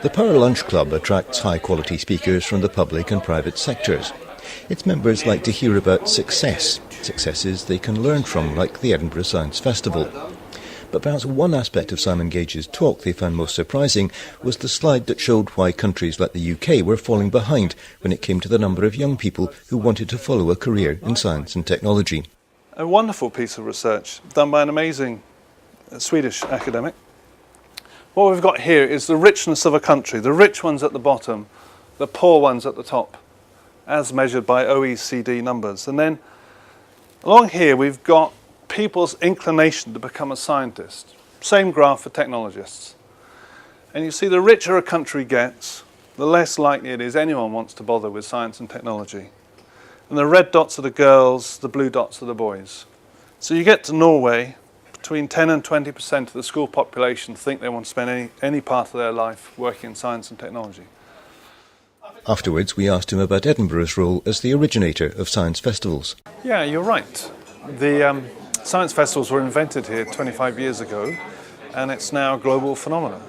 The Power Lunch Club attracts high-quality speakers from the public and private sectors. Its members like to hear about successes they can learn from, like the Edinburgh Science Festival. But perhaps one aspect of Simon Gage's talk they found most surprising was the slide that showed why countries like the UK were falling behind when it came to the number of young people who wanted to follow a career in science and technology. A wonderful piece of research done by an amazing Swedish academic. What we've got here is the richness of a country, the rich ones at the bottom, the poor ones at the top, as measured by OECD numbers. And then along here we've got people's inclination to become a scientist. Same graph for technologists. And you see the richer a country gets, the less likely it is anyone wants to bother with science and technology. And the red dots are the girls, the blue dots are the boys. So you get to Norway, between 10 and 20% of the school population think they want to spend any part of their life working in science and technology. Afterwards, we asked him about Edinburgh's role as the originator of science festivals. Yeah, you're right. The science festivals were invented here 25 years ago, and it's now a global phenomenon.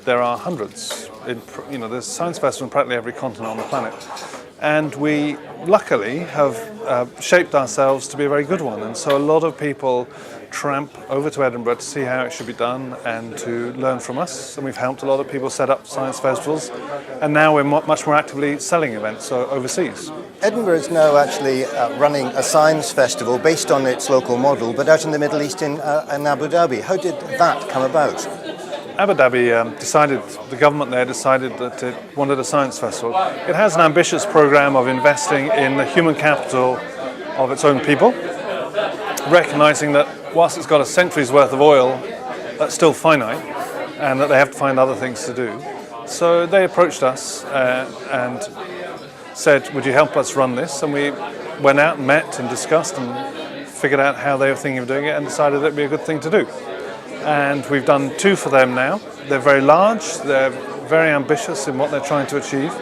There are hundreds. There's science festivals in practically every continent on the planet. And we, luckily, have shaped ourselves to be a very good one. And so a lot of people tramp over to Edinburgh to see how it should be done and to learn from us. And we've helped a lot of people set up science festivals. And now we're much more actively selling events overseas. Edinburgh is now actually running a science festival based on its local model, but out in the Middle East in Abu Dhabi. How did that come about? Abu Dhabi the government there decided that it wanted a science festival. It has an ambitious program of investing in the human capital of its own people, recognizing that whilst it's got a century's worth of oil, that's still finite, and that they have to find other things to do. So they approached us and said, would you help us run this? And we went out and met and discussed and figured out how they were thinking of doing it and decided it'd be a good thing to do. And we've done 2 for them now. They're very large, they're very ambitious in what they're trying to achieve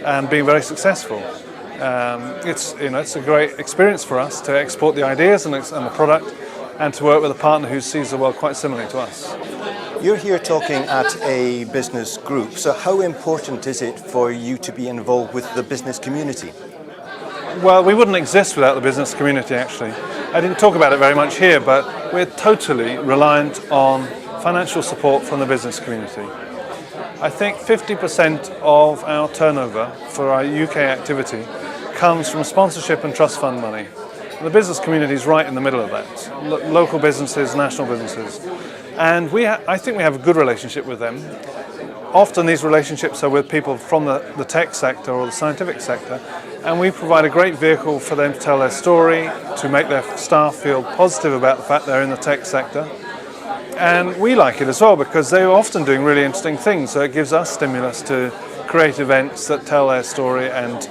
and being very successful. It's a great experience for us to export the ideas and the product and to work with a partner who sees the world quite similarly to us. You're here talking at a business group, so how important is it for you to be involved with the business community? Well, we wouldn't exist without the business community, actually. I didn't talk about it very much here, but we're totally reliant on financial support from the business community. I think 50% of our turnover for our UK activity comes from sponsorship and trust fund money. The business community is right in the middle of that. Local businesses, national businesses. And I think we have a good relationship with them. Often these relationships are with people from the tech sector or the scientific sector, and we provide a great vehicle for them to tell their story, to make their staff feel positive about the fact they're in the tech sector. And we like it as well because they're often doing really interesting things, so it gives us stimulus to create events that tell their story and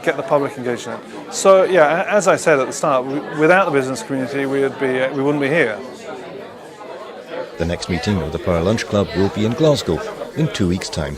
get the public engaged in it. So yeah, as I said at the start, without the business community we wouldn't be here. The next meeting of the Power Lunch Club will be in Glasgow in 2 weeks' time.